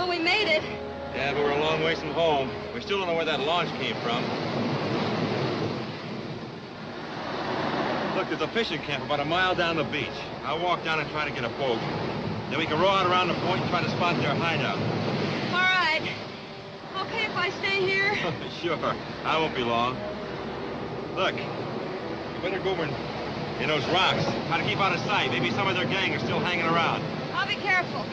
Well, we made it. Yeah, but we're a long ways from home. We still don't know where that launch came from. Look, there's a fishing camp about a mile down the beach. I'll walk down and try to get a boat. Then we can row out around the point and try to spot their hideout. All right. Okay if I stay here? Sure. I won't be long. Look, you better go over in those rocks. Try to keep out of sight. Maybe some of their gang are still hanging around. I'll be careful.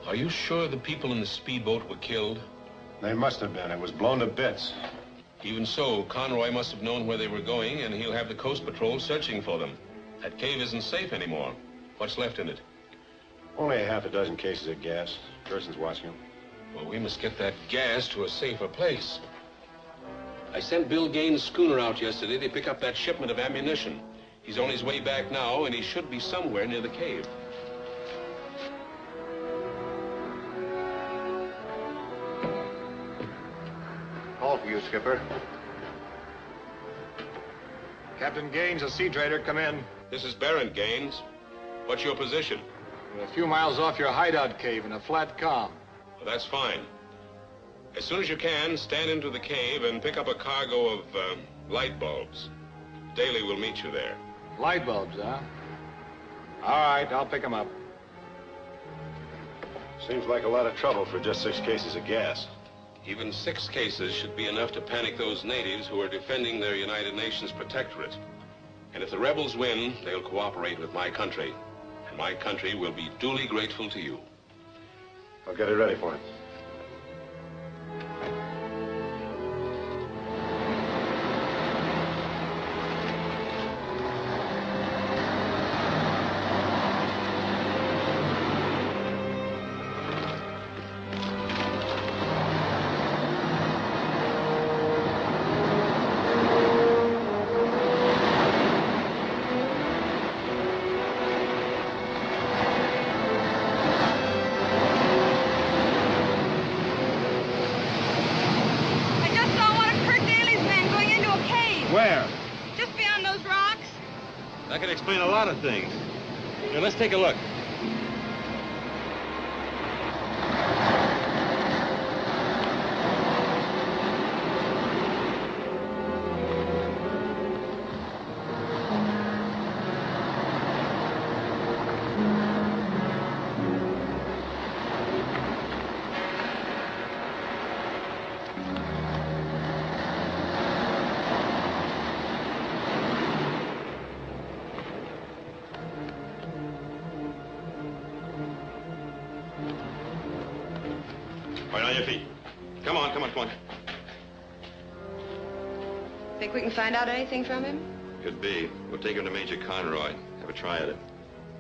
Are you sure the people in the speedboat were killed? They must have been. It was blown to bits. Even so, Conroy must have known where they were going, and he'll have the Coast Patrol searching for them. That cave isn't safe anymore. What's left in it? Only a half a dozen cases of gas. Gerson's watching them. Well, we must get that gas to a safer place. I sent Bill Gaines' schooner out yesterday to pick up that shipment of ammunition. He's on his way back now, and he should be somewhere near the cave. Call for you, Skipper. Captain Gaines, a sea trader, come in. This is Baron Gaines. What's your position? We're a few miles off your hideout cave in a flat calm. Well, that's fine. As soon as you can, stand into the cave and pick up a cargo of light bulbs. Daly will meet you there. Light bulbs, huh? All right, I'll pick them up. Seems like a lot of trouble for just 6 cases of gas. Even 6 cases should be enough to panic those natives who are defending their United Nations protectorate. And if the rebels win, they'll cooperate with my country. And my country will be duly grateful to you. I'll get it ready for him. That could explain a lot of things. Here, let's take a look. On your feet. Come on, come on, come on. Think we can find out anything from him? Could be. We'll take him to Major Conroy. Have a try at it.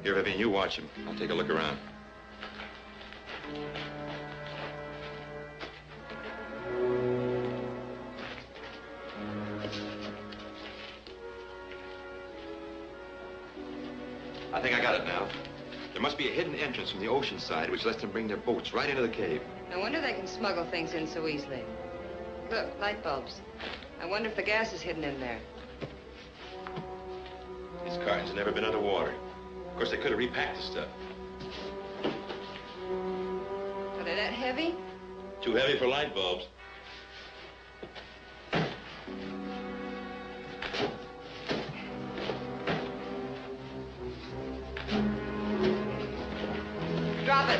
Here, Vivian, you watch him. I'll take a look around. I think I got it now. There must be a hidden entrance from the ocean side which lets them bring their boats right into the cave. No wonder they can smuggle things in so easily. Look, light bulbs. I wonder if the gas is hidden in there. These cartons have never been underwater. Of course, they could have repacked the stuff. Are they that heavy? Too heavy for light bulbs. Drop it.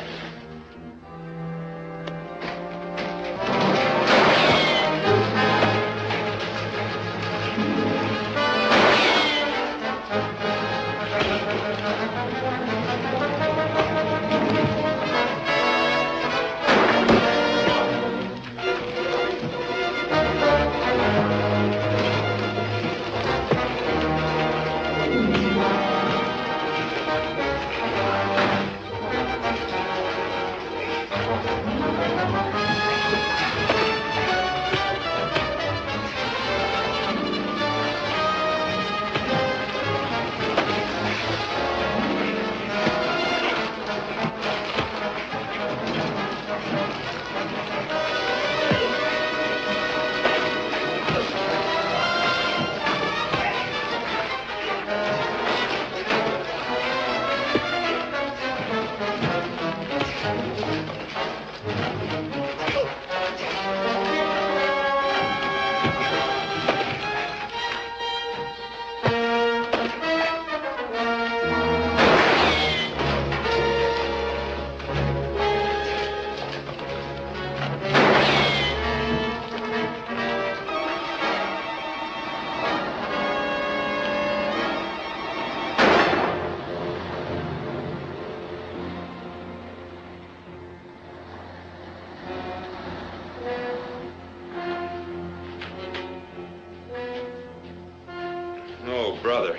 Brother.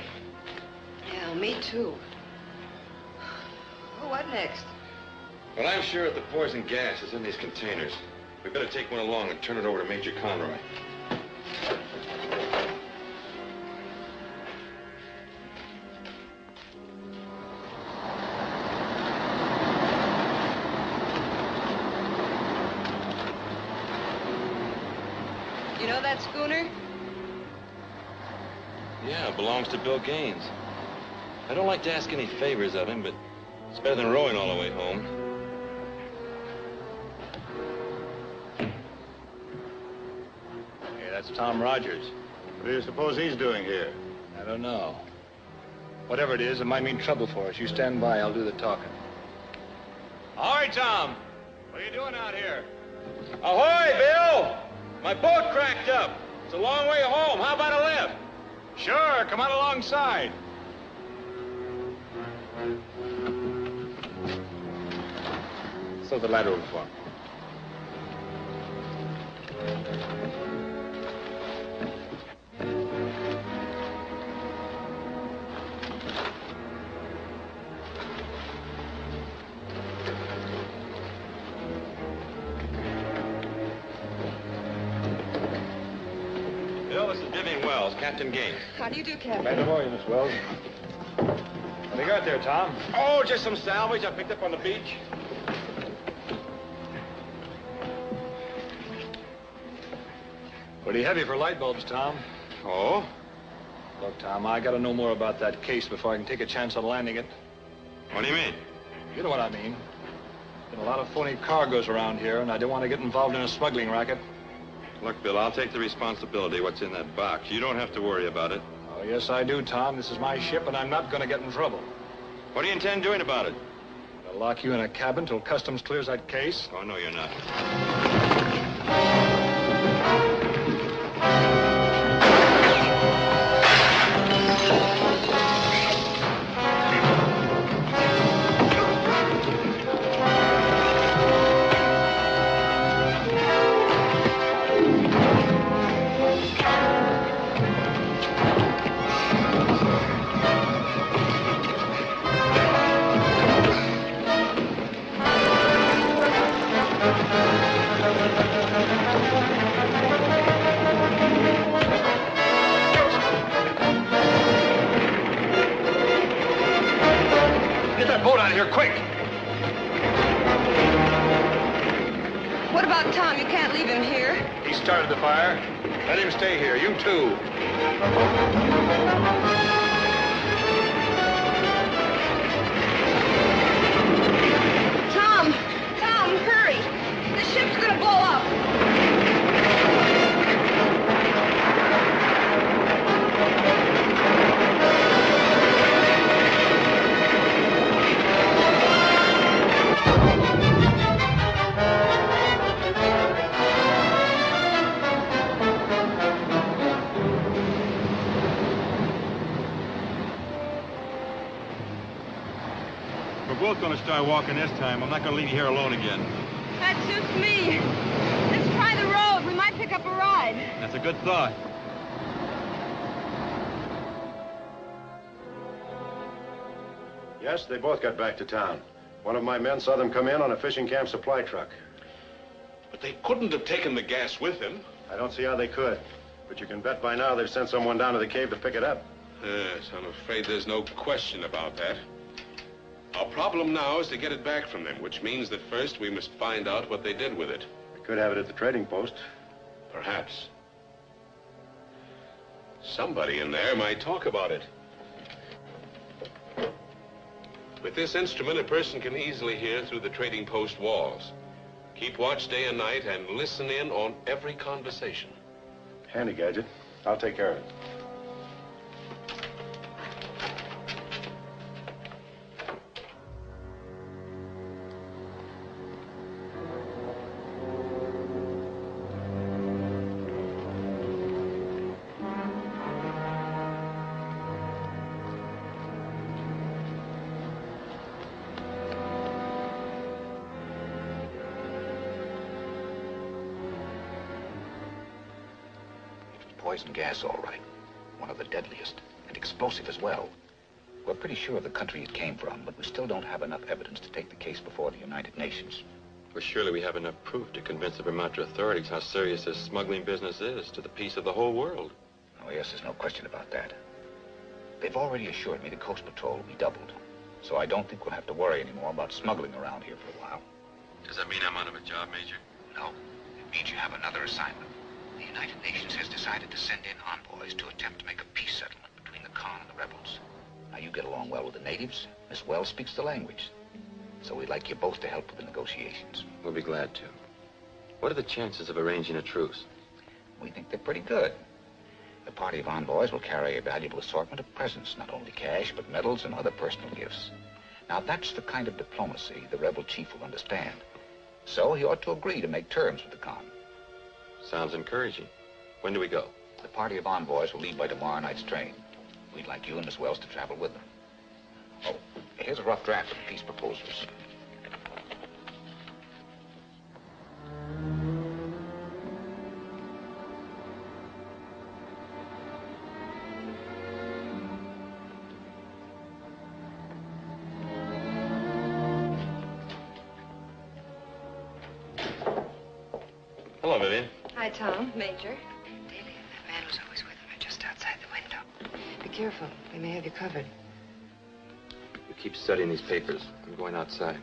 Yeah, me too. Oh, what next? Well, I'm sure that the poison gas is in these containers. We better take one along and turn it over to Major Conroy. You know that schooner? Yeah, it belongs to Bill Gaines. I don't like to ask any favors of him, but it's better than rowing all the way home. Hey, that's Tom Rogers. What do you suppose he's doing here? I don't know. Whatever it is, it might mean trouble for us. You stand by, I'll do the talking. All right, Tom. What are you doing out here? Ahoy, Bill! My boat cracked up. It's a long way home. How about a lift? Sure, come on alongside. Throw the ladder over for him. Bill, this is Vivian Wells, Captain Gaines. How do you do, Captain? Glad to know you, Miss Wells. What do you got there, Tom? Oh, just some salvage I picked up on the beach. Pretty heavy for light bulbs, Tom. Oh? Look, Tom, I gotta know more about that case before I can take a chance on landing it. What do you mean? You know what I mean. Been a lot of phony cargoes around here, and I don't want to get involved in a smuggling racket. Look, Bill, I'll take the responsibility what's in that box. You don't have to worry about it. Oh, yes, I do, Tom. This is my ship, and I'm not gonna get in trouble. What do you intend doing about it? I'll lock you in a cabin till customs clears that case. Oh, no, you're not. Get that boat out of here, quick! What about about Tom? You can't leave him here. He started the fire. Let him stay here. You too. Tom! Tom, hurry! The ship's gonna blow up! We're both going to start walking this time. I'm not going to leave you here alone again. That suits me. Let's try the road. We might pick up a ride. That's a good thought. Yes, they both got back to town. One of my men saw them come in on a fishing camp supply truck. But they couldn't have taken the gas with them. I don't see how they could. But you can bet by now they've sent someone down to the cave to pick it up. Yes, I'm afraid there's no question about that. Our problem now is to get it back from them, which means that first we must find out what they did with it. We could have it at the trading post. Perhaps. Somebody in there might talk about it. With this instrument, a person can easily hear through the trading post walls. Keep watch day and night and listen in on every conversation. Handy gadget. I'll take care of it. Poison gas, all right. One of the deadliest, and explosive as well. We're pretty sure of the country it came from, but we still don't have enough evidence to take the case before the United Nations. Well, surely we have enough proof to convince the Vermont authorities how serious this smuggling business is to the peace of the whole world. Oh, yes, there's no question about that. They've already assured me the Coast Patrol will be doubled, so I don't think we'll have to worry anymore about smuggling around here for a while. Does that mean I'm out of a job, Major? No, it means you have another assignment. The United Nations has decided to send in envoys to attempt to make a peace settlement between the Khan and the rebels. Now, you get along well with the natives. Miss Wells speaks the language. So we'd like you both to help with the negotiations. We'll be glad to. What are the chances of arranging a truce? We think they're pretty good. The party of envoys will carry a valuable assortment of presents, not only cash, but medals and other personal gifts. Now, that's the kind of diplomacy the rebel chief will understand. So he ought to agree to make terms with the Khan. Sounds encouraging. When do we go? The party of envoys will leave by tomorrow night's train. We'd like you and Miss Wells to travel with them. Oh, here's a rough draft of the peace proposals. Hello, Vivian. Hi, Tom. Major. Davy, that man was always with him. They're just outside the window. Be careful. They may have you covered. You keep studying these papers. I'm going outside.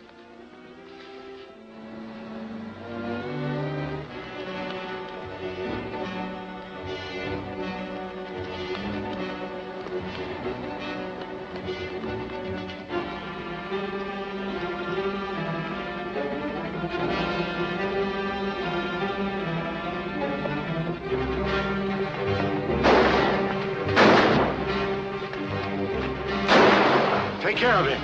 Take care of him.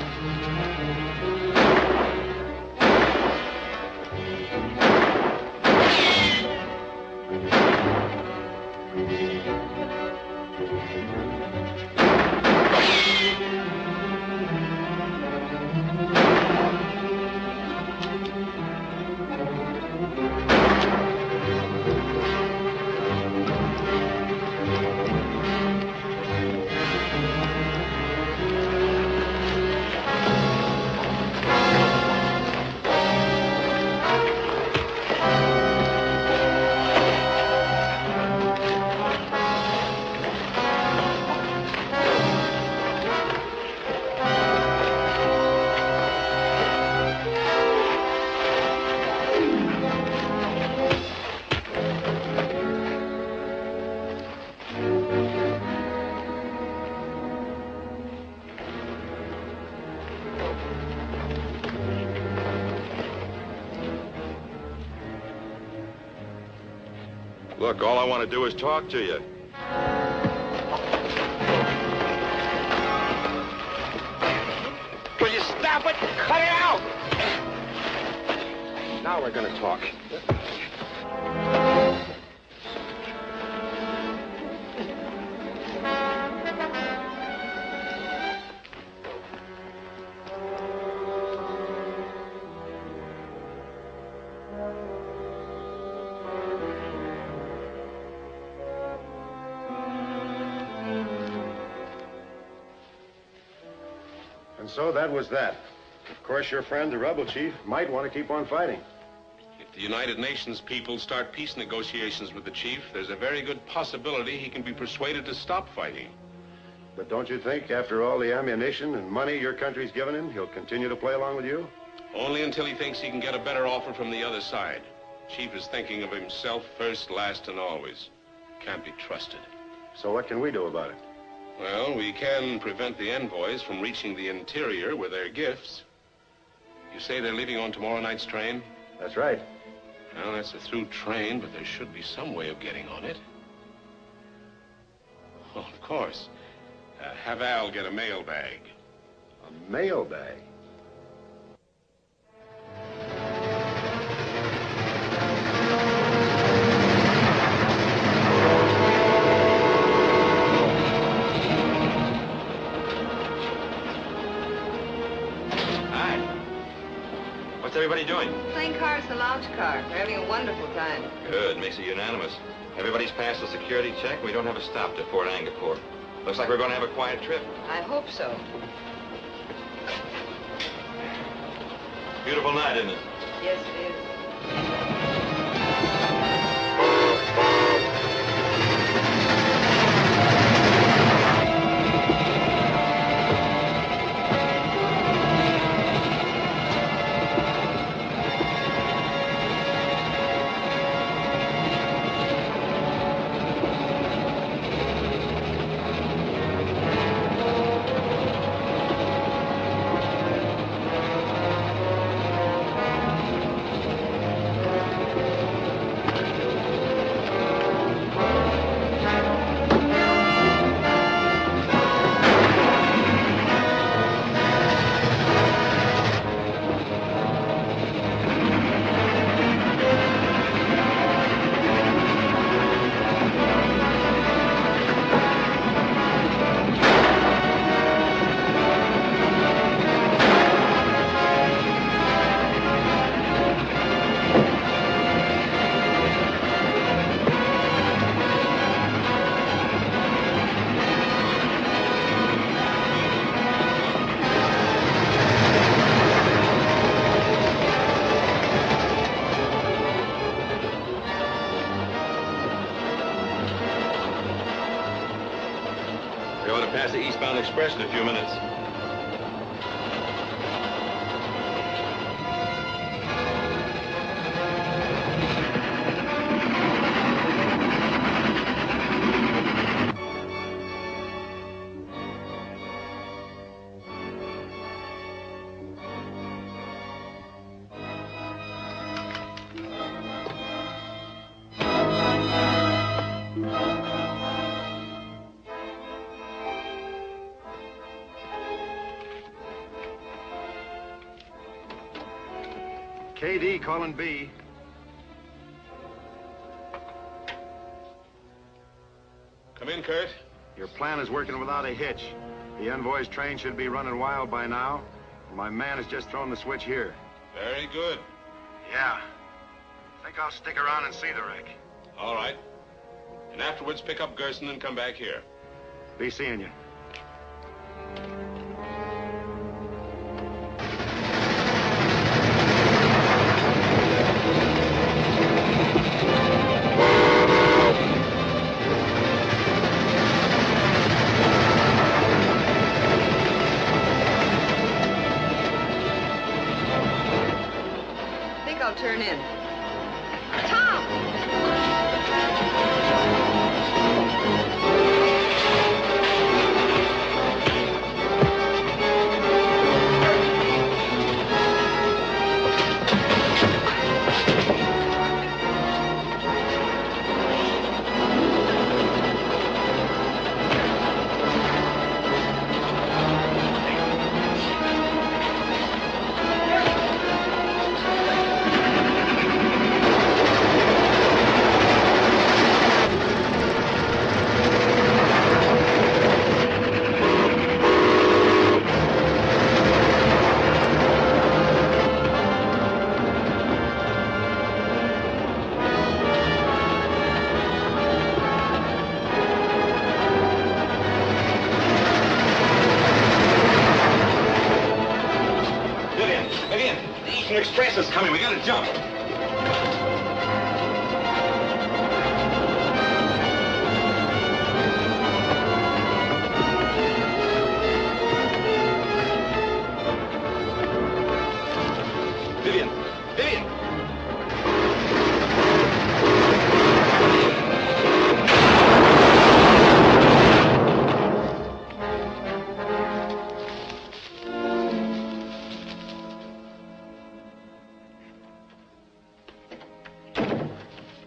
Look, all I want to do is talk to you. Will you stop it? Cut it out! Now we're gonna talk. And so that was that. Of course, your friend, the rebel chief, might want to keep on fighting. If the United Nations people start peace negotiations with the chief, there's a very good possibility he can be persuaded to stop fighting. But don't you think, after all the ammunition and money your country's given him, he'll continue to play along with you? Only until he thinks he can get a better offer from the other side. Chief is thinking of himself first, last, and always. Can't be trusted. So what can we do about it? Well, we can prevent the envoys from reaching the interior with their gifts. You say they're leaving on tomorrow night's train? That's right. Well, that's a through train, but there should be some way of getting on it. Oh, of course. Have Al get a mail bag. A mail bag? What's everybody doing? Playing cards, the lounge car. We're having a wonderful time. Good. Makes it unanimous. Everybody's passed the security check. We don't have a stop to Fort Angkor. Looks like we're going to have a quiet trip. I hope so. Beautiful night, isn't it? Yes, it is. Express in a few minutes. KD calling B. Come in, Kurt. Your plan is working without a hitch. The envoy's train should be running wild by now. And my man has just thrown the switch here. Very good. Yeah. Think I'll stick around and see the wreck. All right. And afterwards, pick up Gerson and come back here. Be seeing you. I'll turn in. Tom! Gas is coming. We gotta jump. Vivian! Vivian!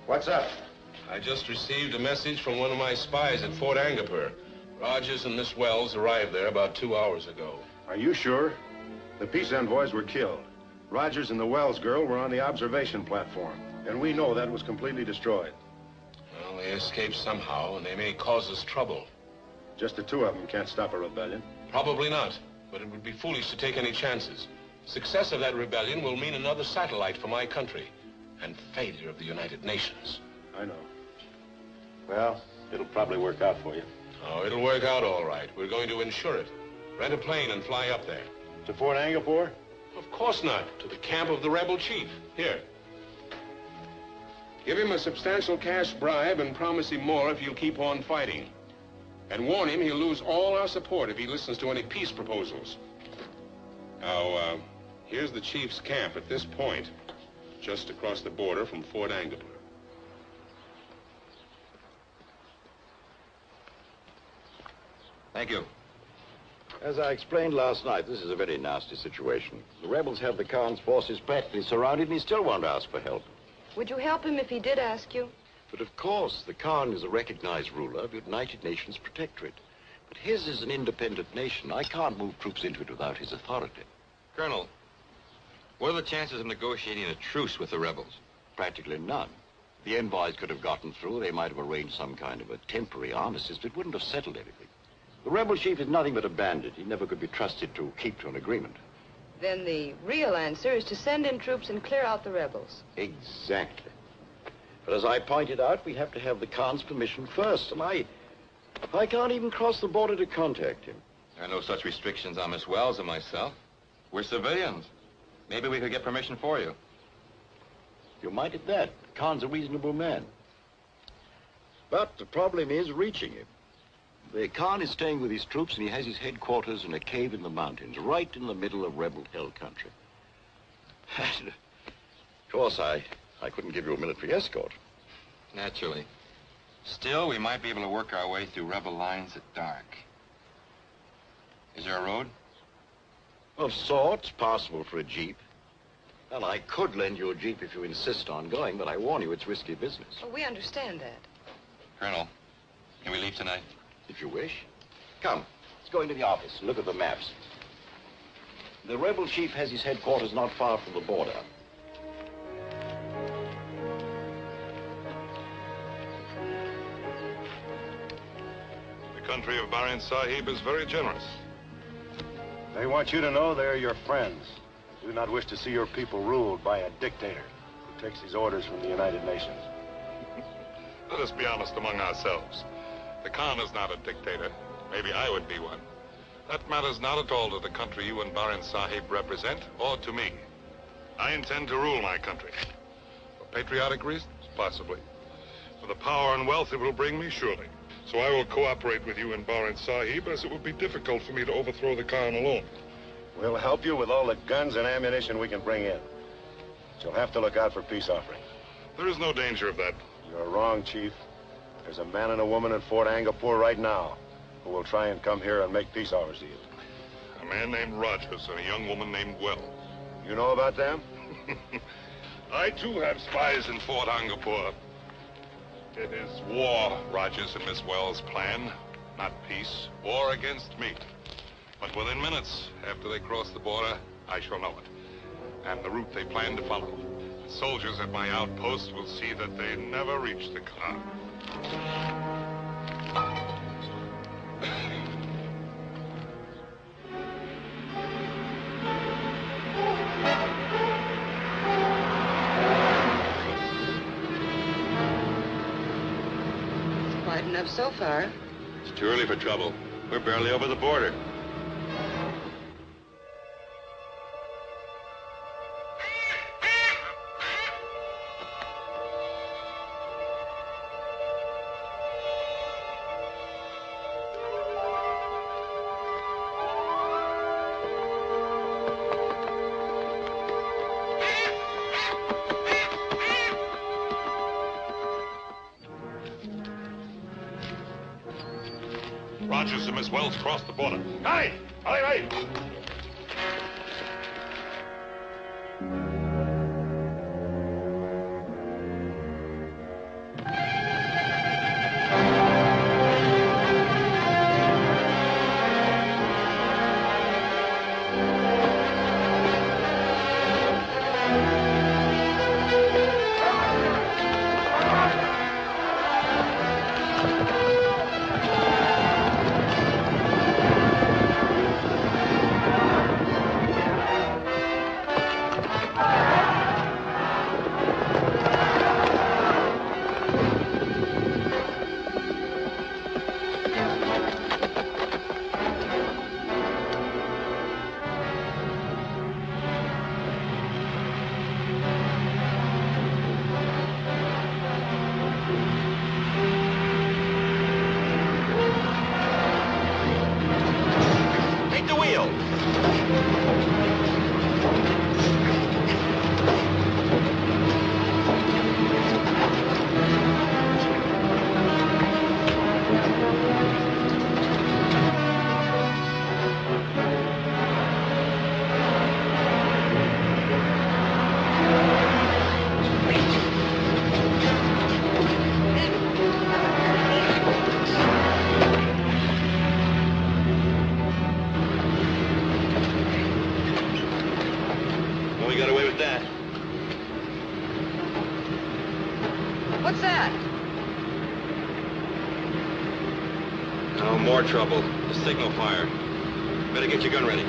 What's up? I just received a message from one of my spies at Fort Angapur. Rogers and Miss Wells arrived there about 2 hours ago. Are you sure? The peace envoys were killed. Rogers and the Wells girl were on the observation platform, and we know that was completely destroyed. Well, they escaped somehow, and they may cause us trouble. Just the two of them can't stop a rebellion. Probably not, but it would be foolish to take any chances. Success of that rebellion will mean another satellite for my country, and failure of the United Nations. I know. Well, it'll probably work out for you. Oh, it'll work out all right. We're going to insure it. Rent a plane and fly up there. To Fort Angapur? Of course not. To the camp of the rebel chief. Here. Give him a substantial cash bribe and promise him more if he'll keep on fighting. And warn him he'll lose all our support if he listens to any peace proposals. Now, here's the chief's camp at this point, just across the border from Fort Angapur. Thank you. As I explained last night, this is a very nasty situation. The rebels have the Khan's forces practically surrounded, and he still won't ask for help. Would you help him if he did ask you? But of course, the Khan is a recognized ruler of the United Nations Protectorate. But his is an independent nation. I can't move troops into it without his authority. Colonel, what are the chances of negotiating a truce with the rebels? Practically none. The envoys could have gotten through. They might have arranged some kind of a temporary armistice, but it wouldn't have settled anything. The rebel chief is nothing but a bandit. He never could be trusted to keep to an agreement. Then the real answer is to send in troops and clear out the rebels. Exactly. But as I pointed out, we have to have the Khan's permission first, and I can't even cross the border to contact him. There are no such restrictions on Miss Wells and myself. We're civilians. Maybe we could get permission for you. You might at that. Khan's a reasonable man. But the problem is reaching him. The Khan is staying with his troops, and he has his headquarters in a cave in the mountains, right in the middle of rebel-held country. And, of course, I couldn't give you a military escort. Naturally. Still, we might be able to work our way through rebel lines at dark. Is there a road? Of sorts, passable for a jeep. And I could lend you a jeep if you insist on going, but I warn you, it's risky business. Oh, we understand that. Colonel, can we leave tonight? If you wish. Come, let's go into the office and look at the maps. The rebel chief has his headquarters not far from the border. The country of Barin Sahib is very generous. They want you to know they're your friends. They do not wish to see your people ruled by a dictator who takes his orders from the United Nations. Let us be honest among ourselves. The Khan is not a dictator. Maybe I would be one. That matters not at all to the country you and Barin Sahib represent, or to me. I intend to rule my country. For patriotic reasons, possibly. For the power and wealth it will bring me, surely. So I will cooperate with you and Barin Sahib, as it would be difficult for me to overthrow the Khan alone. We'll help you with all the guns and ammunition we can bring in. But you'll have to look out for peace offerings. There is no danger of that. You're wrong, Chief. There's a man and a woman at Fort Angapur right now who will try and come here and make peace offers to you. A man named Rogers and a young woman named Wells. You know about them? I, too, have spies in Fort Angapur. It is war, Rogers and Miss Wells' plan, not peace. War against me. But within minutes, after they cross the border, I shall know it. And the route they plan to follow. The soldiers at my outpost will see that they never reach the Khan. It's quiet enough so far. It's too early for trouble. We're barely over the border. Rogers and Miss Wells crossed the border. Hey! Hurry! What's that? No more trouble. The signal fire. Better get your gun ready.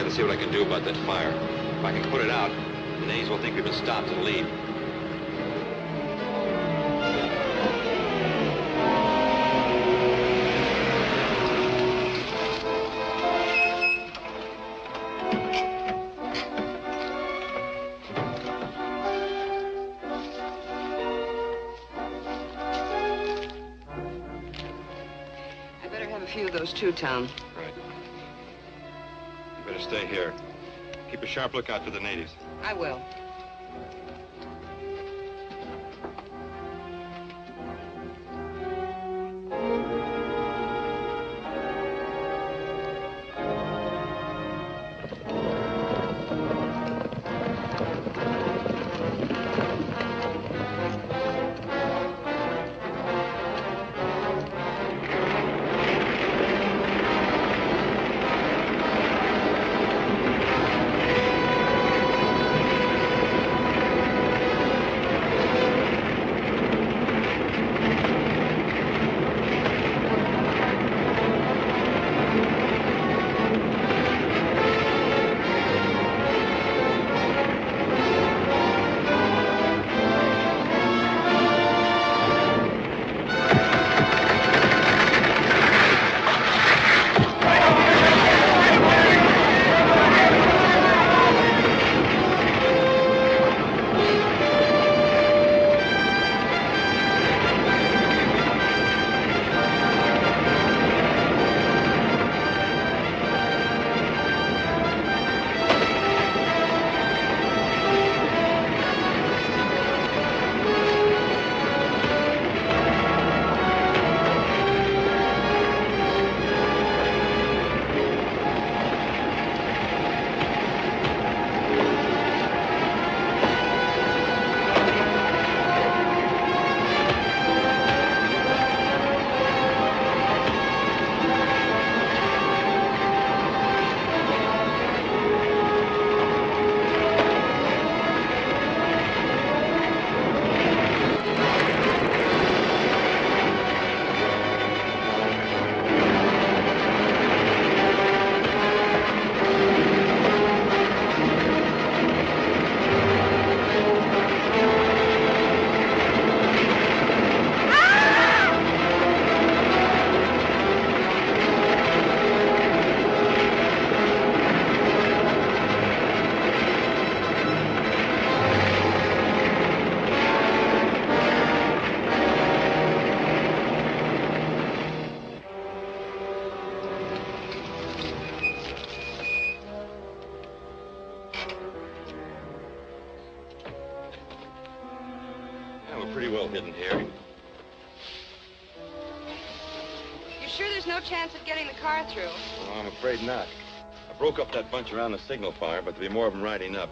See what I can do about that fire. If I can put it out, the natives will think we've been stopped and leave. I better have a few of those too, Towne. Right. Better stay here. Keep a sharp lookout for the natives. I will. patrol hidden here. You sure there's no chance of getting the car through? Well, I'm afraid not. I broke up that bunch around the signal fire, but there'll be more of them riding up.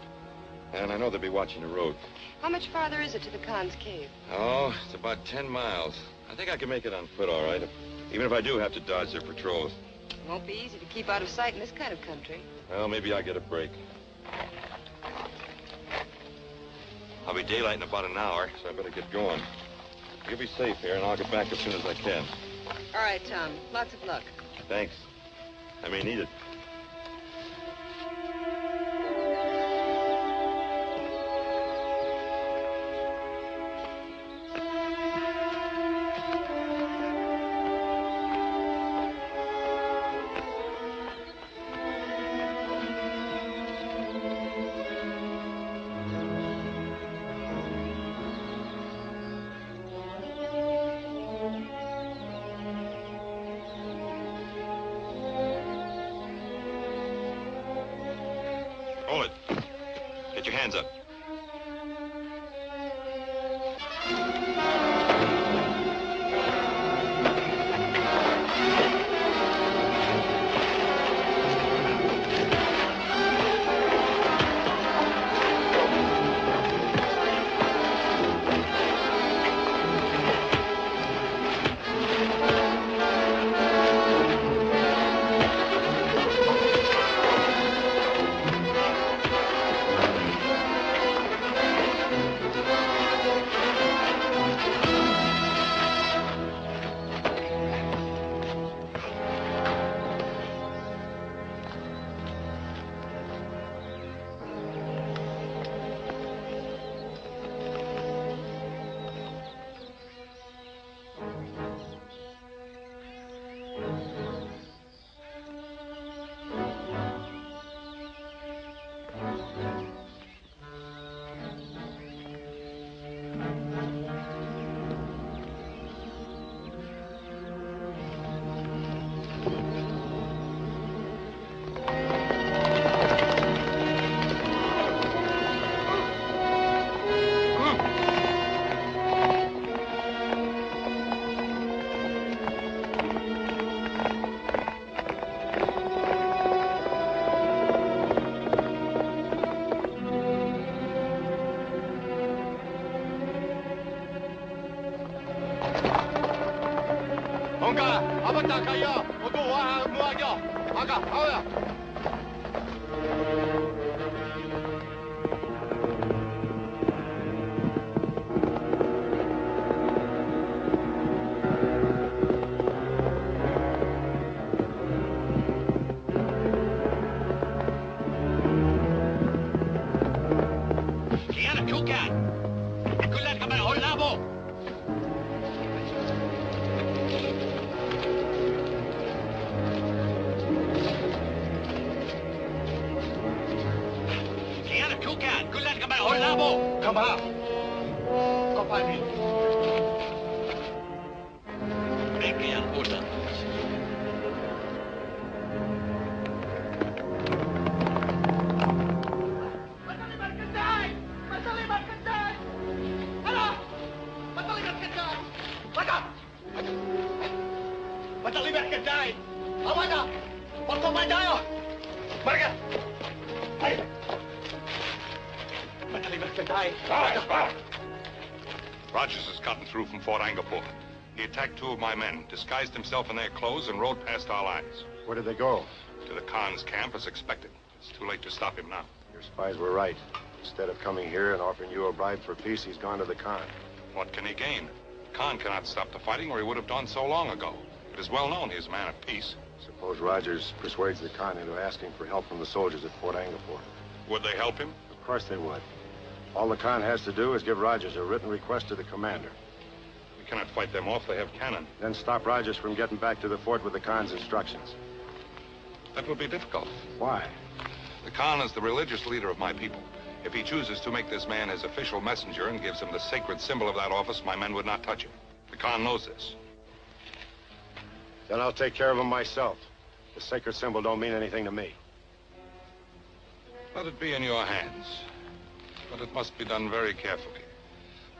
And I know they'll be watching the road. How much farther is it to the Khan's cave? Oh, it's about 10 miles. I think I can make it on foot, all right. Even if I do have to dodge their patrols. It won't be easy to keep out of sight in this kind of country. Well, maybe I'll get a break. I'll be daylight in about an hour, so I better get going. You'll be safe here, and I'll get back as soon as I can. All right, Tom. Lots of luck. Thanks. I may need it. Hold it. Get your hands up. Rogers has gotten through from Fort Angkor. He attacked two of my men, disguised himself in their clothes, and rode past our lines. Where did they go? To the Khan's camp, as expected. It's too late to stop him now. Your spies were right. Instead of coming here and offering you a bribe for peace, he's gone to the Khan. What can he gain? Khan cannot stop the fighting, or he would have done so long ago. It is well known he is a man of peace. Suppose Rogers persuades the Khan into asking for help from the soldiers at Fort Angkor. Would they help him? Of course they would. All the Khan has to do is give Rogers a written request to the commander. We cannot fight them off. They have cannon. Then stop Rogers from getting back to the fort with the Khan's instructions. That will be difficult. Why? The Khan is the religious leader of my people. If he chooses to make this man his official messenger and gives him the sacred symbol of that office, my men would not touch him. The Khan knows this. Then I'll take care of him myself. The sacred symbol don't mean anything to me. Let it be in your hands. But it must be done very carefully.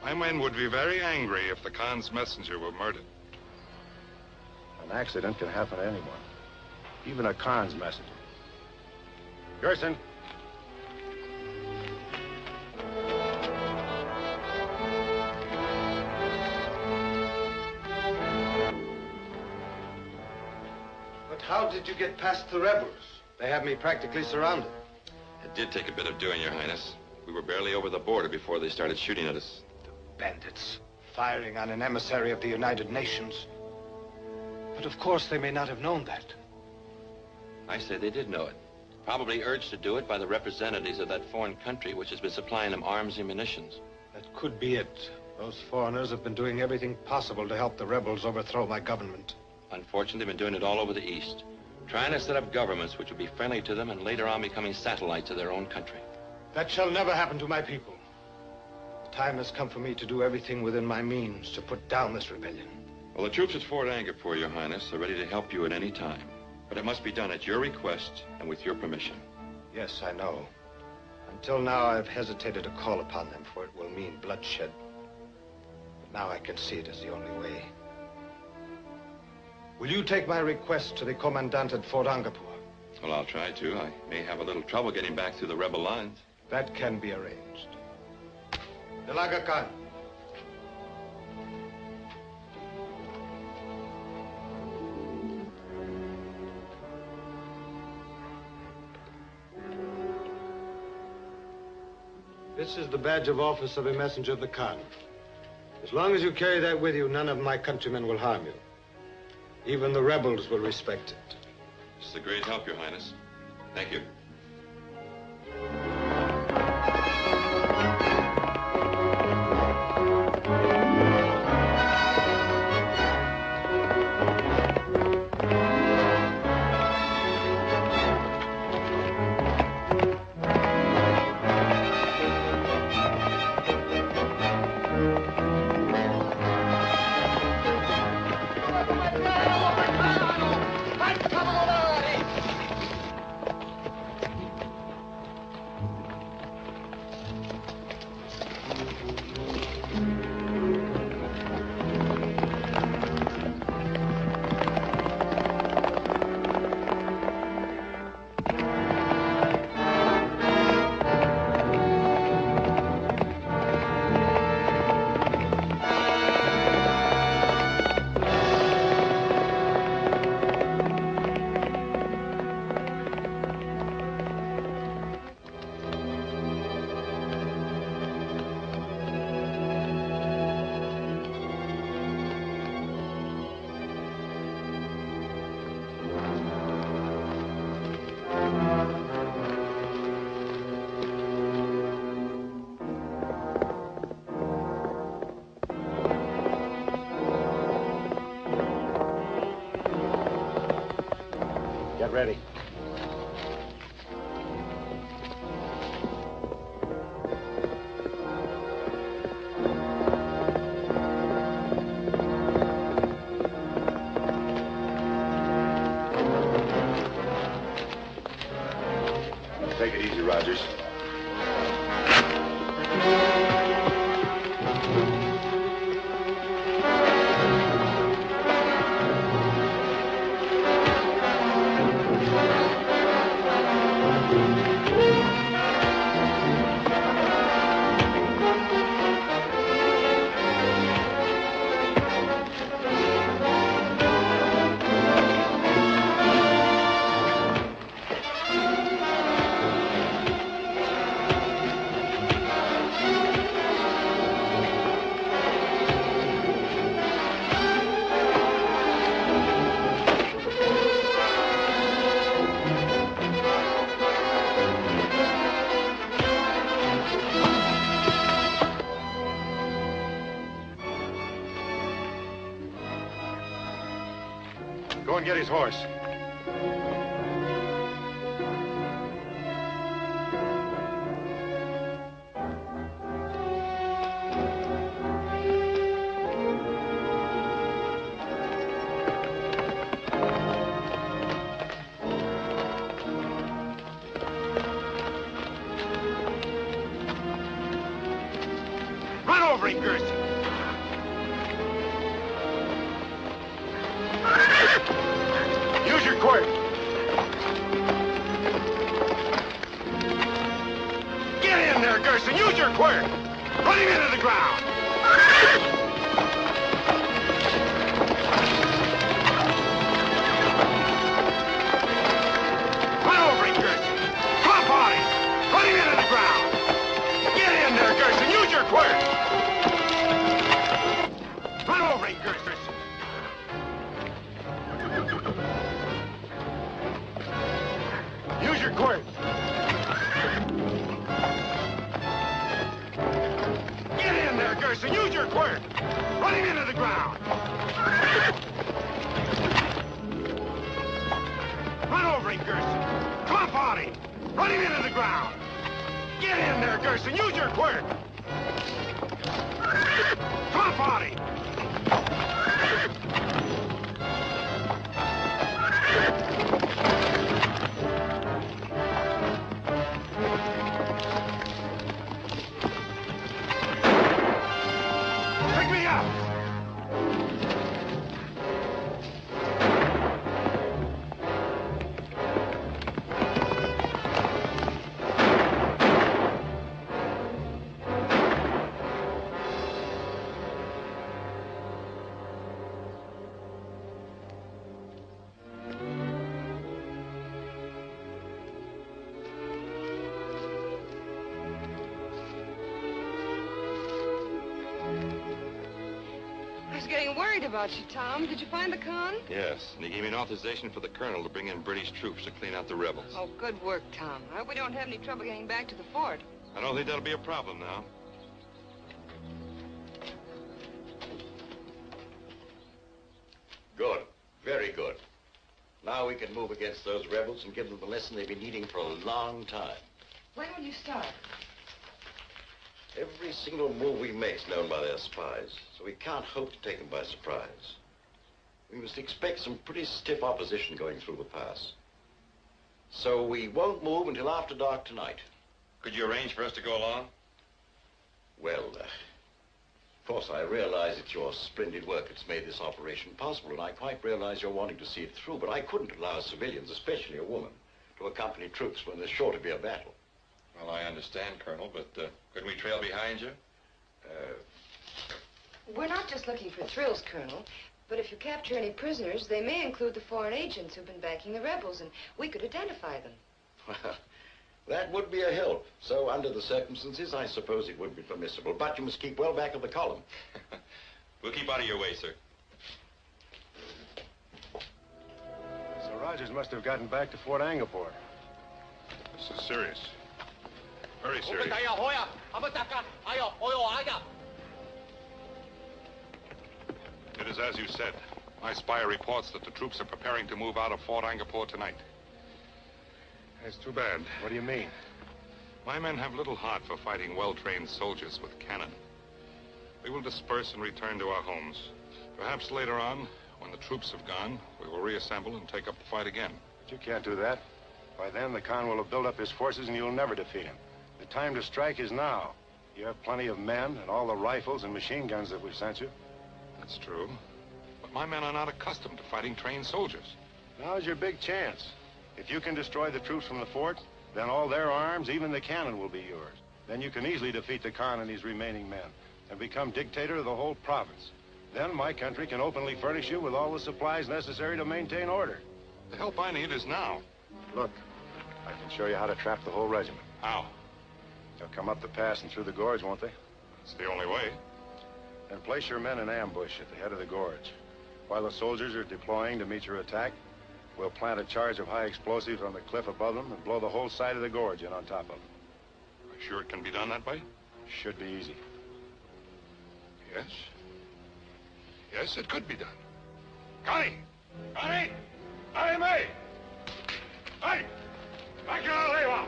My men would be very angry if the Khan's messenger were murdered. An accident can happen to anyone, even a Khan's messenger. Gerson. But how did you get past the rebels? They have me practically surrounded. It did take a bit of doing, Your Highness. We were barely over the border before they started shooting at us. Bandits firing on an emissary of the United Nations. But of course they may not have known that. I say they did know it. Probably urged to do it by the representatives of that foreign country which has been supplying them arms and munitions. That could be it. Those foreigners have been doing everything possible to help the rebels overthrow my government. Unfortunately, they've been doing it all over the East. Trying to set up governments which would be friendly to them and later on becoming satellites of their own country. That shall never happen to my people. The time has come for me to do everything within my means to put down this rebellion. Well, the troops at Fort Angkor, Your Highness, are ready to help you at any time. But it must be done at your request and with your permission. Yes, I know. Until now, I've hesitated to call upon them, for it will mean bloodshed. But now I can see it as the only way. Will you take my request to the commandant at Fort Angkor? Well, I'll try to. I may have a little trouble getting back through the rebel lines. That can be arranged. Dalaga Khan. This is the badge of office of a messenger of the Khan. As long as you carry that with you, none of my countrymen will harm you. Even the rebels will respect it. This is a great help, Your Highness. Thank you. Get ready. Take it easy, Rogers. Go and get his horse. Run over over him, Gerson. Use your quirt. Get in there, Gerson. Use your quirt. Run him into the ground. Run over him, Gerson. Come on, Bonnie. Run him into the ground. Get in there, Gerson. Use your quirt. Run over him, Gerson. Use your quirt. Get in there, Gerson. Use your quirt. Run him into the ground. Run over him, Gerson. Come on, Bonnie. Run him into the ground. Get in there, Gerson. Use your quirt. Come on, Bonnie. Pick me up. I was getting worried about you, Tom. Did you find the con? Yes, and he gave me an authorization for the colonel to bring in British troops to clean out the rebels. Oh, good work, Tom. I hope we don't have any trouble getting back to the fort. I don't think that'll be a problem now. Good. Very good. Now we can move against those rebels and give them the lesson they've been needing for a long time. When will you start? Every single move we make is known by their spies, so we can't hope to take them by surprise. We must expect some pretty stiff opposition going through the pass. So we won't move until after dark tonight. Could you arrange for us to go along? Well, of course, I realize it's your splendid work that's made this operation possible, and I quite realize you're wanting to see it through, but I couldn't allow civilians, especially a woman, to accompany troops when there's sure to be a battle. Well, I understand, Colonel, but couldn't we trail behind you? We're not just looking for thrills, Colonel, but if you capture any prisoners, they may include the foreign agents who've been backing the rebels, and we could identify them. Well, that would be a help. So, under the circumstances, I suppose it would be permissible, but you must keep well back of the column. We'll keep out of your way, sir. So Rogers must have gotten back to Fort Angleport. This is serious. Very serious. It is as you said. My spy reports that the troops are preparing to move out of Fort Angleport tonight. It's too bad. What do you mean? My men have little heart for fighting well-trained soldiers with cannon. We will disperse and return to our homes. Perhaps later on, when the troops have gone, we will reassemble and take up the fight again. But you can't do that. By then, the Khan will have built up his forces and you'll never defeat him. The time to strike is now. You have plenty of men and all the rifles and machine guns that we've sent you. That's true. But my men are not accustomed to fighting trained soldiers. Now's your big chance. If you can destroy the troops from the fort, then all their arms, even the cannon, will be yours. Then you can easily defeat the Khan and his remaining men and become dictator of the whole province. Then my country can openly furnish you with all the supplies necessary to maintain order. The help I need is now. Look, I can show you how to trap the whole regiment. How? They'll come up the pass and through the gorge, won't they? It's the only way. Then place your men in ambush at the head of the gorge. While the soldiers are deploying to meet your attack, we'll plant a charge of high explosives on the cliff above them and blow the whole side of the gorge in on top of them. Are you sure it can be done that way? Should be easy. Yes. Yes, it could be done. Connie! Connie! Connie, me! Hey! Back to the lever!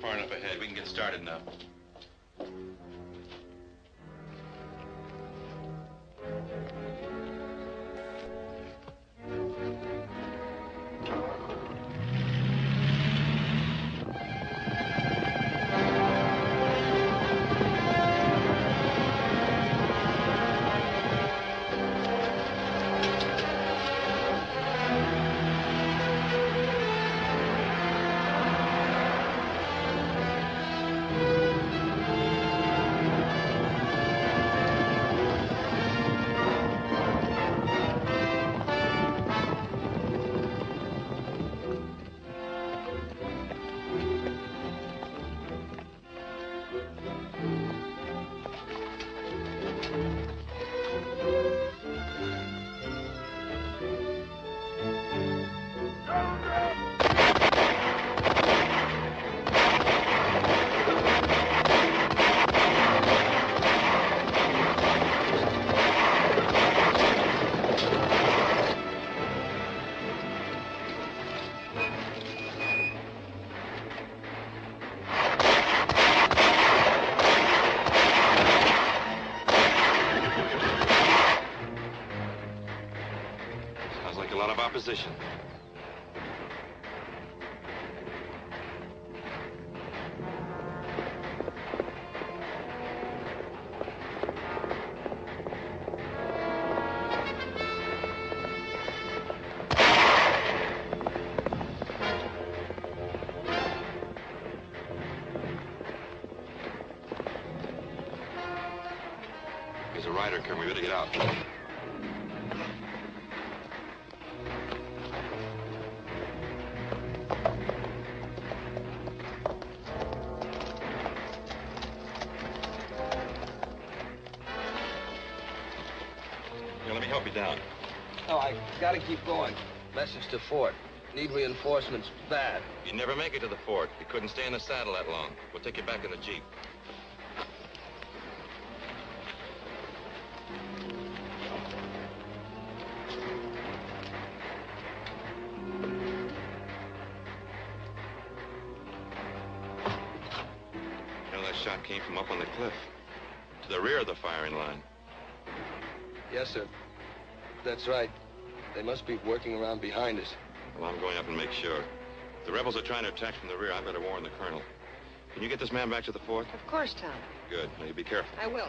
far enough ahead. We can get started now. Opposition. There's a rider coming. We better get out. Down. No, I gotta keep going. Message to fort. Need reinforcements bad. You'd never make it to the fort. You couldn't stay in the saddle that long. We'll take you back in the Jeep. You know, that shot came from up on the cliff. To the rear of the firing line. Yes, sir. That's right. They must be working around behind us. Well, I'm going up and make sure. If the rebels are trying to attack from the rear, I better warn the colonel. Can you get this man back to the fort? Of course, Tom. Good. Now, you be careful. I will.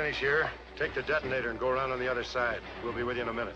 Here, take the detonator and go around on the other side. We'll be with you in a minute.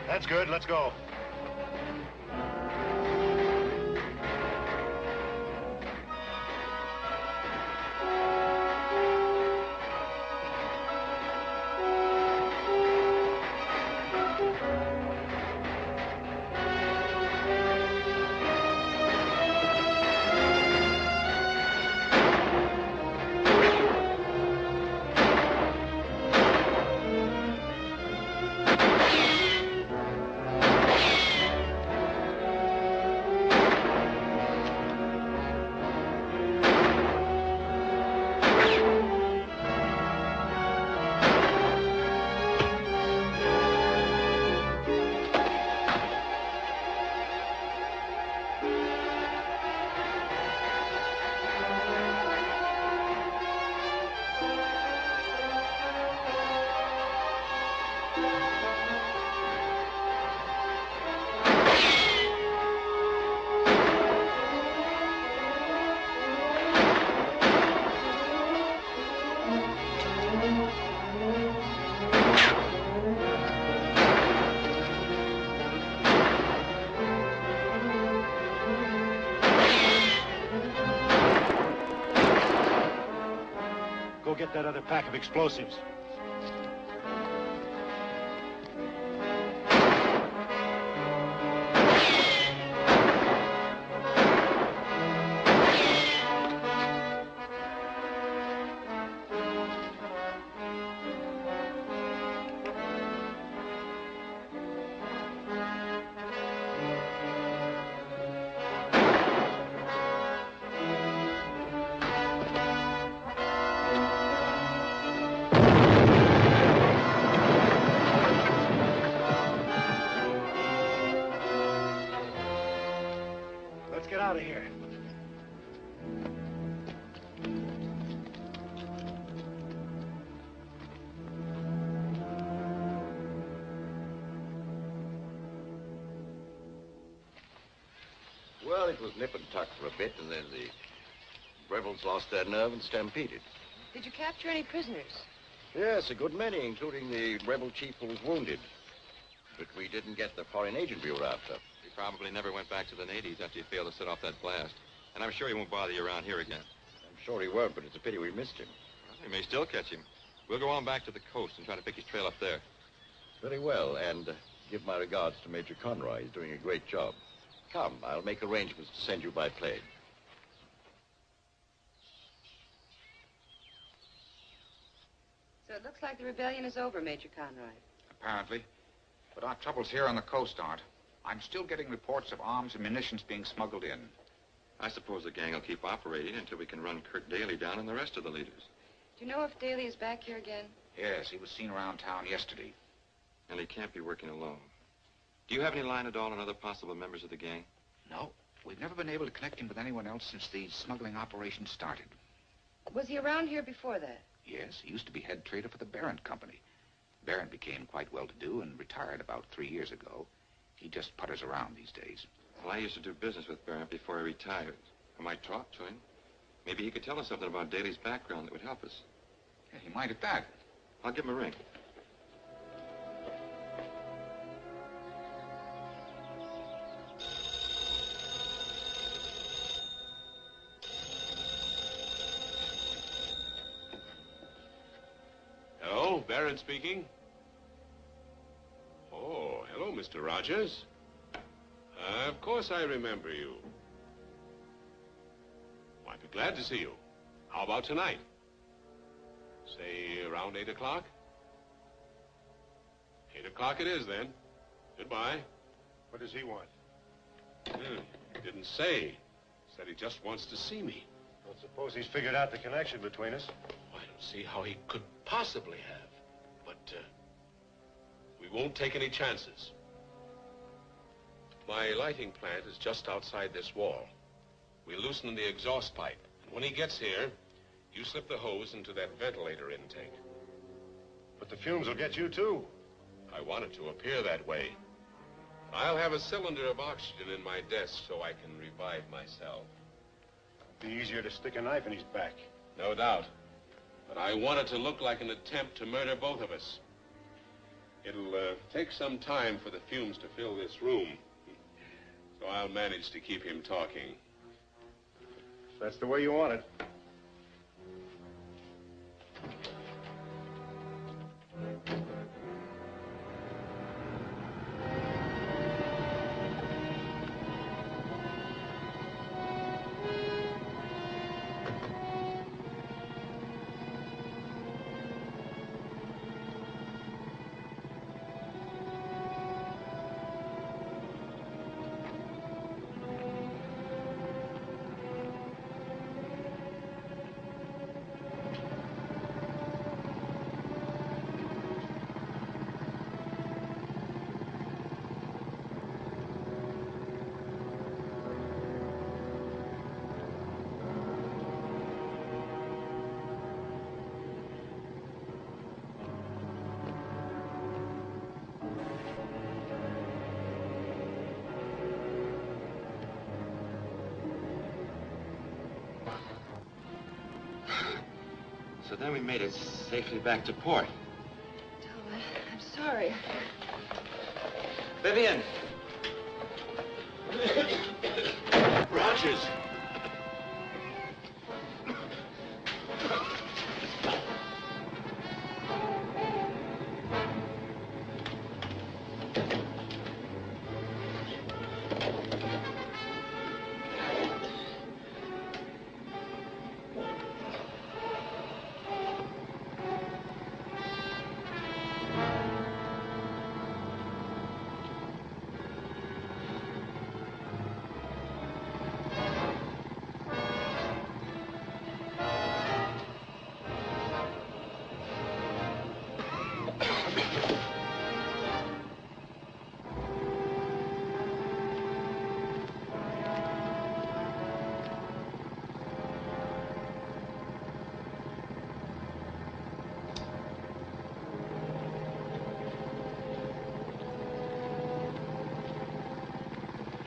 That's good. Let's go. Go get that other pack of explosives. Get out of here. Well, it was nip and tuck for a bit, and then the rebels lost their nerve and stampeded. Did you capture any prisoners? Yes, a good many, including the rebel chief who was wounded. But we didn't get the foreign agent we were after. He probably never went back to the natives after he failed to set off that blast. And I'm sure he won't bother you around here again. I'm sure he won't, but it's a pity we missed him. Well, we may still catch him. We'll go on back to the coast and try to pick his trail up there. Very well, and give my regards to Major Conroy. He's doing a great job. Come, I'll make arrangements to send you by plane. So it looks like the rebellion is over, Major Conroy. Apparently. But our troubles here on the coast aren't. I'm still getting reports of arms and munitions being smuggled in. I suppose the gang will keep operating until we can run Kurt Daly down and the rest of the leaders. Do you know if Daly is back here again? Yes, he was seen around town yesterday. And he can't be working alone. Do you have any line at all on other possible members of the gang? No. We've never been able to connect him with anyone else since the smuggling operation started. Was he around here before that? Yes, he used to be head trader for the Barron Company. Barron became quite well-to-do and retired about 3 years ago. He just putters around these days. Well, I used to do business with Barron before he retired. I might talk to him. Maybe he could tell us something about Daly's background that would help us. Yeah, he might at that. I'll give him a ring. Hello, Barron speaking. Oh, hello, Mr. Rogers. Of course I remember you. I'd be glad to see you. How about tonight? Say around 8 o'clock? 8 o'clock it is, then. Goodbye. What does he want? Didn't say. Said he just wants to see me. Well, suppose he's figured out the connection between us. I don't see how he could possibly have. But, we won't take any chances. My lighting plant is just outside this wall. We loosen the exhaust pipe. And when he gets here, you slip the hose into that ventilator intake. But the fumes will get you, too. I want it to appear that way. I'll have a cylinder of oxygen in my desk so I can revive myself. It'd be easier to stick a knife in his back. No doubt. But I want it to look like an attempt to murder both of us. It'll take some time for the fumes to fill this room. So I'll manage to keep him talking. If that's the way you want it. So then we made it safely back to port. Towne, I'm sorry. Vivian! Rogers!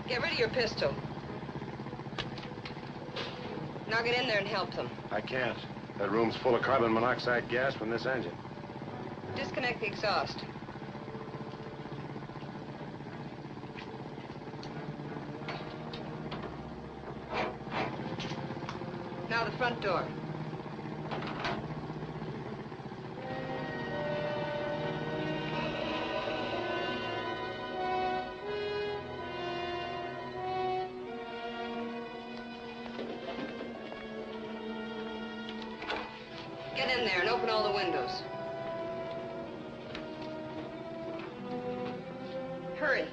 Get rid of your pistol. Now get in there and help them. I can't. That room's full of carbon monoxide gas from this engine. Disconnect the exhaust. Now the front door. Get in there and open all the windows. Hurry.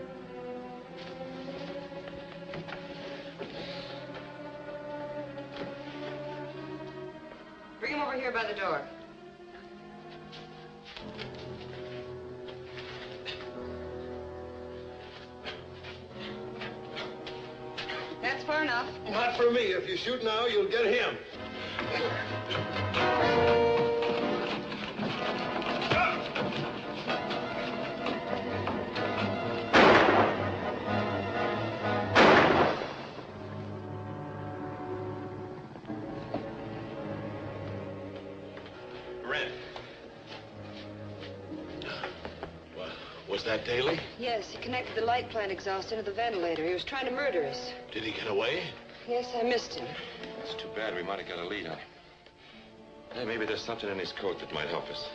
Bring him over here by the door. That's far enough. Not for me. If you shoot now, you'll get him. Was that Daly? Yes, he connected the light plant exhaust into the ventilator. He was trying to murder us. Did he get away? Yes, I missed him. It's too bad. We might have got a lead on him. Hey, maybe there's something in his coat that might help us.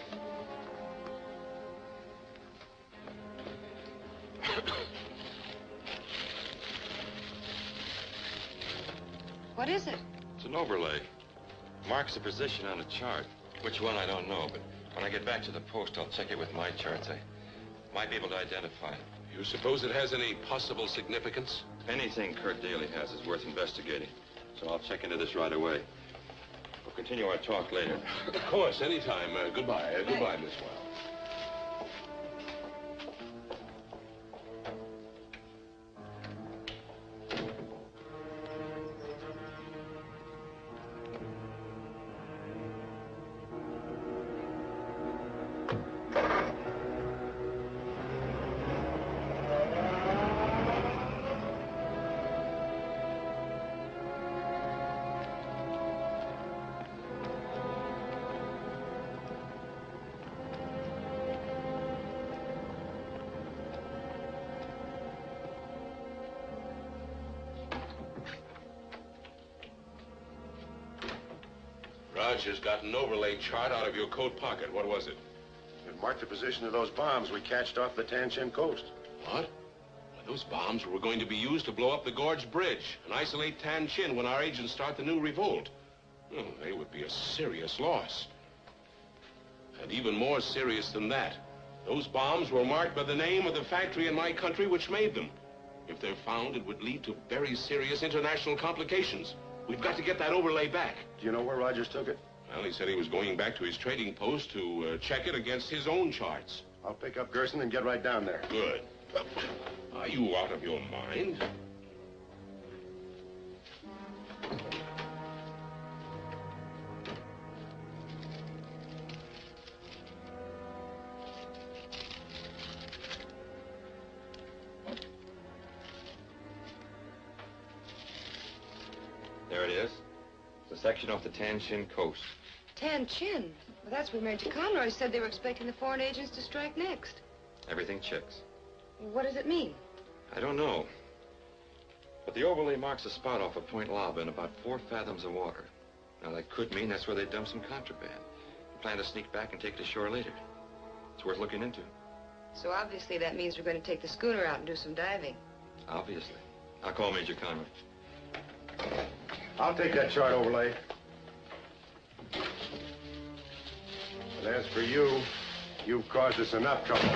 What is it? It's an overlay. Marks the position on a chart. Which one, I don't know, but when I get back to the post, I'll check it with my charts. I might be able to identify it. You suppose it has any possible significance? Anything Kurt Daly has is worth investigating. So I'll check into this right away. We'll continue our talk later. Of course, anytime. Goodbye. Goodbye, Miss Wells. Rogers got an overlay chart out of your coat pocket. What was it? It marked the position of those bombs we catched off the Tan coast. What? Those bombs were going to be used to blow up the Gorge Bridge and isolate Tan when our agents start the new revolt. Oh, they would be a serious loss. And even more serious than that, those bombs were marked by the name of the factory in my country which made them. If they're found, it would lead to very serious international complications. We've got to get that overlay back. Do you know where Rogers took it? Well, he said he was going back to his trading post to check it against his own charts. I'll pick up Gerson and get right down there. Good. Are you out of your mind? There it is. The section off the Tan coast. Tan? Well, that's where Major Conroy said they were expecting the foreign agents to strike next. Everything checks. What does it mean? I don't know. But the overlay marks a spot off of Point Lava in about 4 fathoms of water. Now, that could mean that's where they dumped some contraband. They plan to sneak back and take it ashore later. It's worth looking into. So obviously that means we're going to take the schooner out and do some diving. Obviously. I'll call Major Conroy. I'll take that chart overlay. And as for you, you've caused us enough trouble.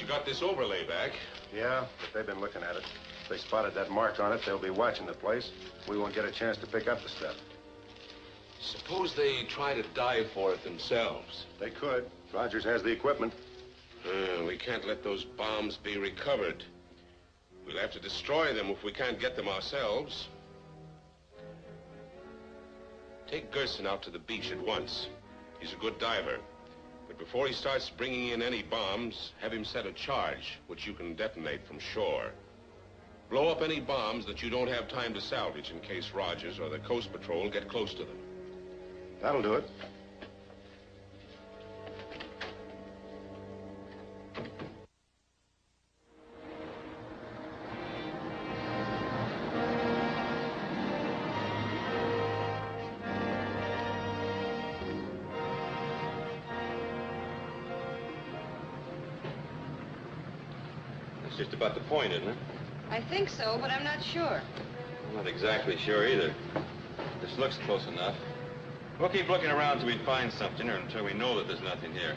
You got this overlay back. Yeah, but they've been looking at it. If they spotted that mark on it, they'll be watching the place. We won't get a chance to pick up the stuff. Suppose they try to dive for it themselves. They could. Rogers has the equipment. We can't let those bombs be recovered. We'll have to destroy them if we can't get them ourselves. Take Gerson out to the beach at once. He's a good diver. But before he starts bringing in any bombs, have him set a charge, which you can detonate from shore. Blow up any bombs that you don't have time to salvage in case Rogers or the Coast Patrol get close to them. That'll do it. That's just about the point, isn't it? I think so, but I'm not sure. I'm not exactly sure either. This looks close enough. We'll keep looking around till we find something, or until we know that there's nothing here.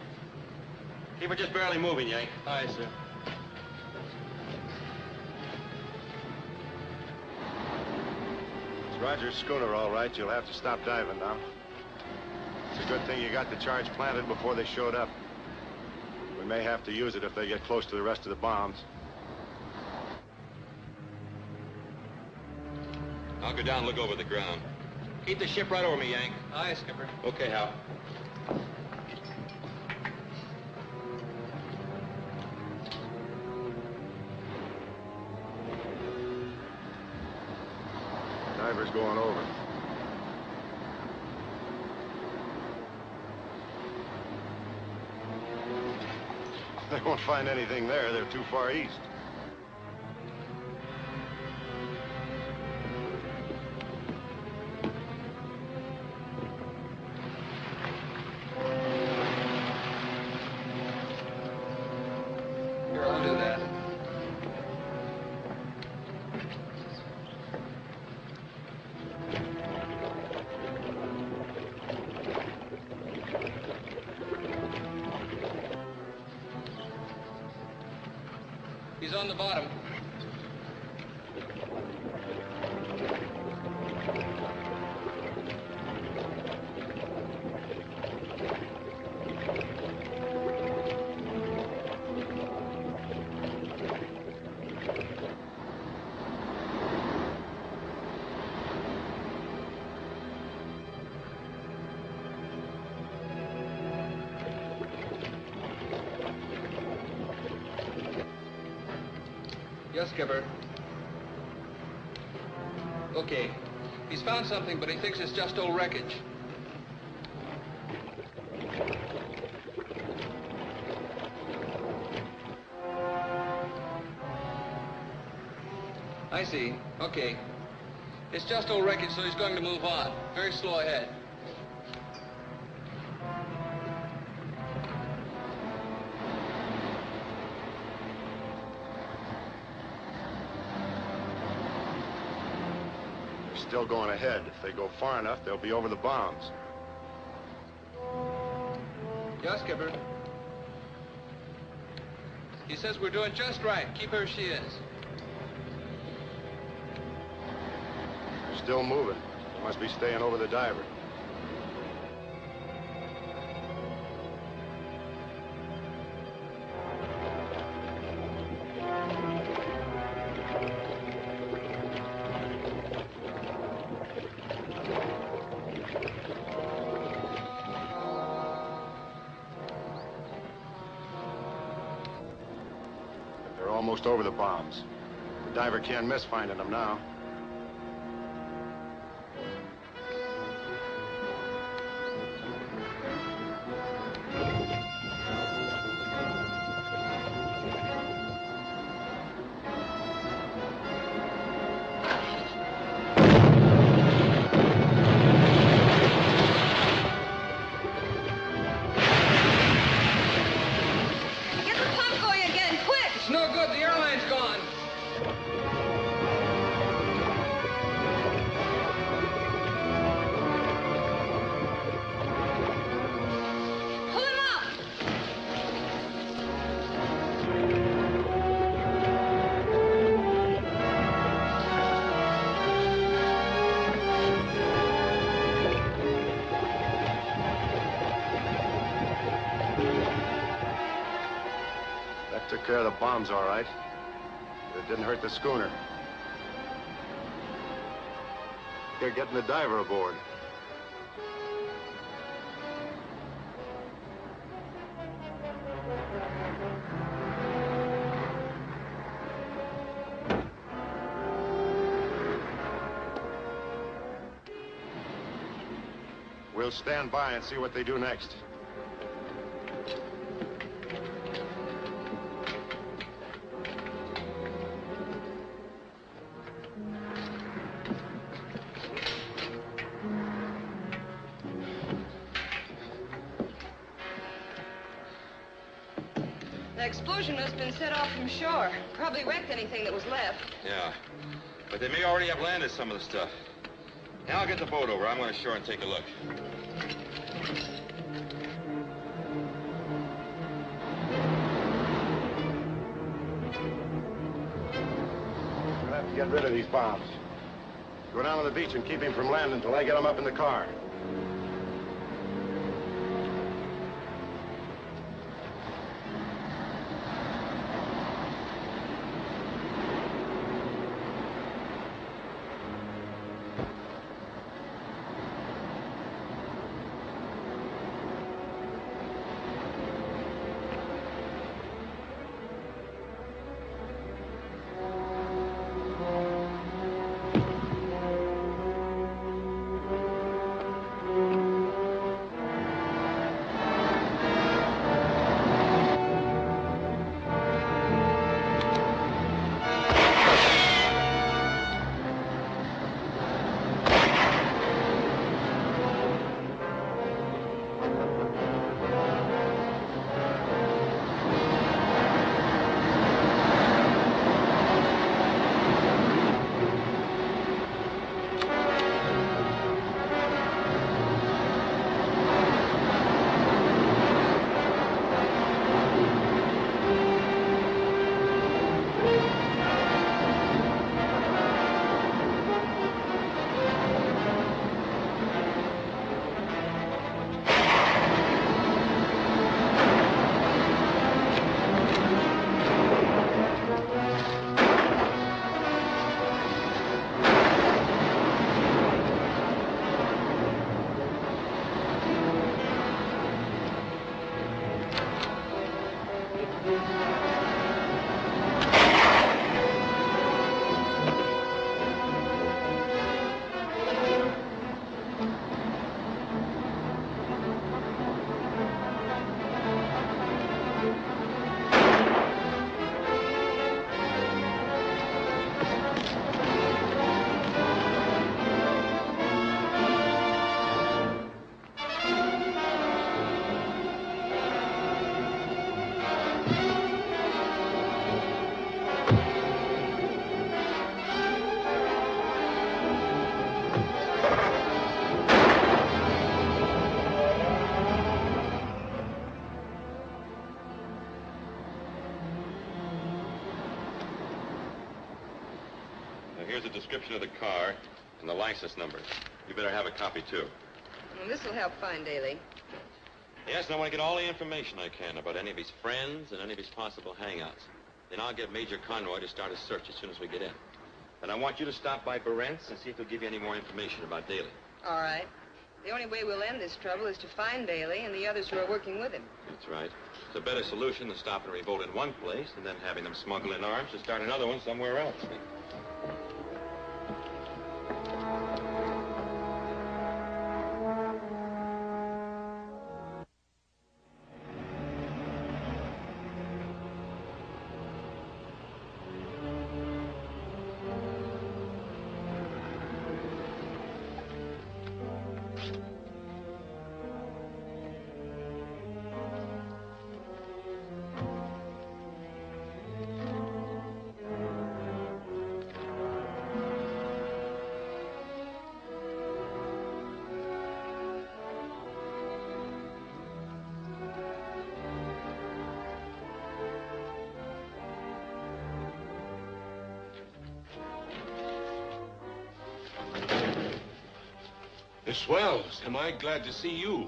Keep it just barely moving, Yank. Aye, sir. It's Rogers' schooner, all right. You'll have to stop diving now. It's a good thing you got the charge planted before they showed up. We may have to use it if they get close to the rest of the bombs. I'll go down and look over the ground. Keep the ship right over me, Yank. Aye, Skipper. Okay, Hal. Diver's going over. They won't find anything there. They're too far east. on the bottom. Yes, Skipper. Okay. He's found something, but he thinks it's just old wreckage. I see. Okay. It's just old wreckage, so he's going to move on. Very slow ahead. Still going ahead. If they go far enough, they'll be over the bombs. Yes, Skipper. He says we're doing just right. Keep her as she is. Still moving. They must be staying over the diver. Almost over the bombs. The diver can't miss finding them now. Took care of the bombs, all right. But it didn't hurt the schooner. They're getting the diver aboard. We'll stand by and see what they do next. The explosion must have been set off from shore. Probably wrecked anything that was left. Yeah. But they may already have landed some of the stuff. Now I'll get the boat over. I'm going to shore and take a look. We'll have to get rid of these bombs. Go down to the beach and keep him from landing until I get him up in the car. here's a description of the car and the license number. You better have a copy, too. Well, this will help find Daly. Yes, and I want to get all the information I can about any of his friends and any of his possible hangouts. Then I'll get Major Conroy to start a search as soon as we get in. And I want you to stop by Barent's and see if he'll give you any more information about Daly. All right. The only way we'll end this trouble is to find Daly and the others who are working with him. That's right. It's a better solution than stopping a revolt in one place and then having them smuggle in arms to start another one somewhere else. Miss Wells, am I glad to see you.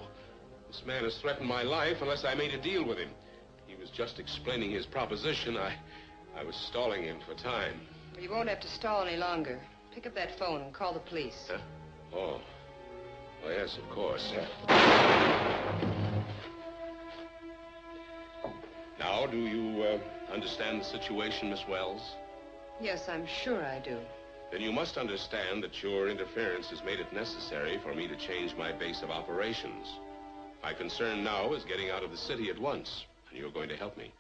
This man has threatened my life unless I made a deal with him. He was just explaining his proposition. I was stalling him for time. Well, you won't have to stall any longer. Pick up that phone and call the police. Oh, yes, of course. Now, do you understand the situation, Miss Wells? Yes, I'm sure I do. Then you must understand that your interference has made it necessary for me to change my base of operations. My concern now is getting out of the city at once, and you're going to help me.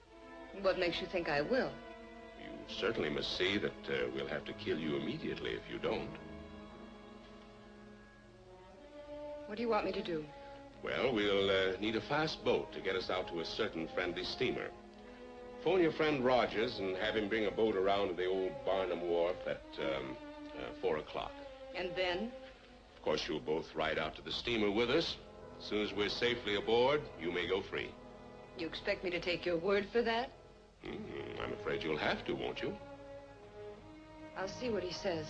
What makes you think I will? You certainly must see that we'll have to kill you immediately if you don't. What do you want me to do? Well, we'll need a fast boat to get us out to a certain friendly steamer. Phone your friend Rogers and have him bring a boat around to the old Barnum Wharf at 4 o'clock. And then? Of course, you'll both ride out to the steamer with us. As soon as we're safely aboard, you may go free. You expect me to take your word for that? I'm afraid you'll have to, won't you? I'll see what he says.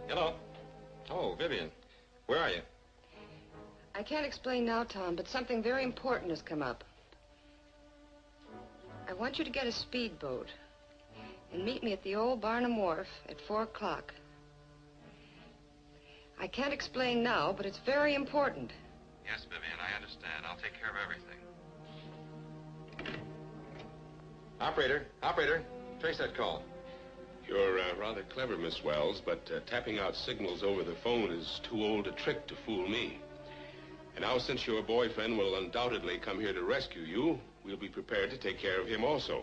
Hello. Oh, Vivian. Where are you? I can't explain now, Tom, but something very important has come up. I want you to get a speedboat and meet me at the old Barnum Wharf at 4 o'clock. I can't explain now, but it's very important. Yes, Vivian, I understand. I'll take care of everything. Operator, trace that call. You're rather clever, Miss Wells, but tapping out signals over the phone is too old a trick to fool me. And now, since your boyfriend will undoubtedly come here to rescue you, we'll be prepared to take care of him also.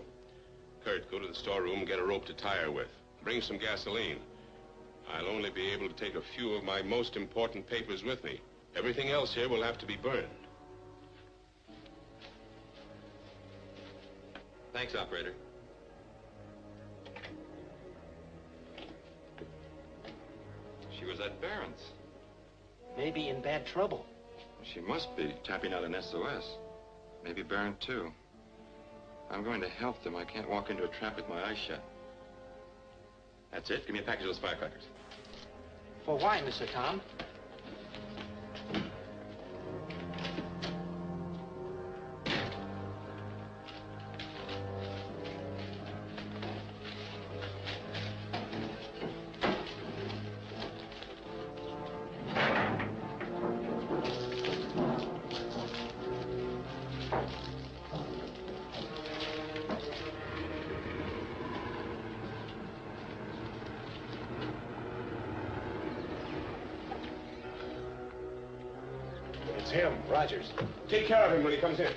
Kurt, go to the storeroom and get a rope to tie her with. Bring some gasoline. I'll only be able to take a few of my most important papers with me. Everything else here will have to be burned. Thanks, operator. She was at Barron's. Maybe in bad trouble. She must be tapping out an SOS. Maybe Barron, too. I'm going to help them. I can't walk into a trap with my eyes shut. That's it. Give me a package of those firecrackers. For why, Mr. Tom? It's him, Rogers. Take care of him when he comes in.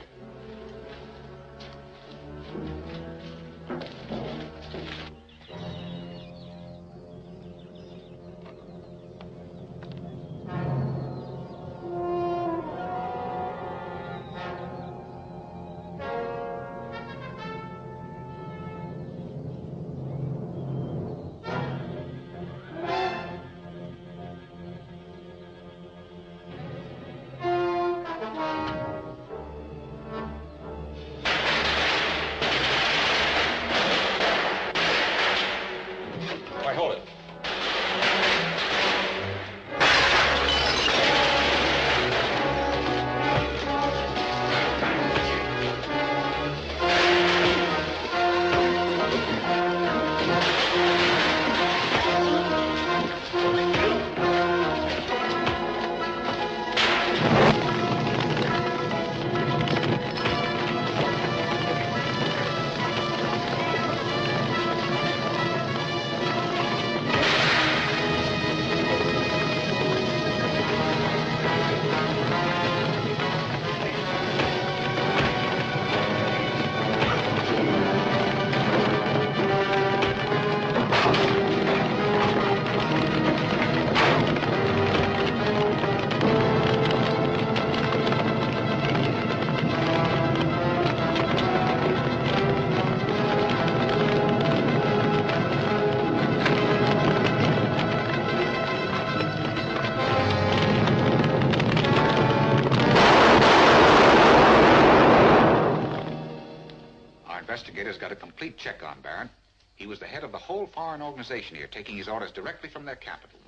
investigators got a complete check on Barron. He was the head of the whole foreign organization here, taking his orders directly from their capital.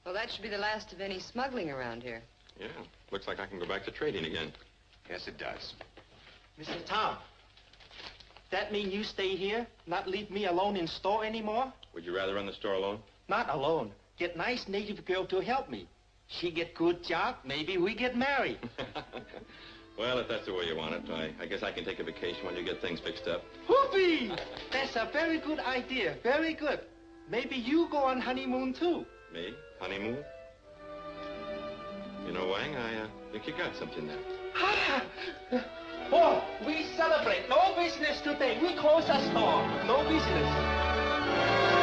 Well, that should be the last of any smuggling around here. Yeah, looks like I can go back to trading again. Yes, it does. Mr. Tom, that mean you stay here, not leave me alone in store anymore? Would you rather run the store alone? Not alone. Get nice native girl to help me. She get good job, maybe we get married. Well, if that's the way you want it, I guess I can take a vacation when you get things fixed up. Whoopee! That's a very good idea, very good. Maybe you go on honeymoon too. Me? Honeymoon? You know, Wang, I think you got something there. Oh, we celebrate. No business today. We close the store. No business.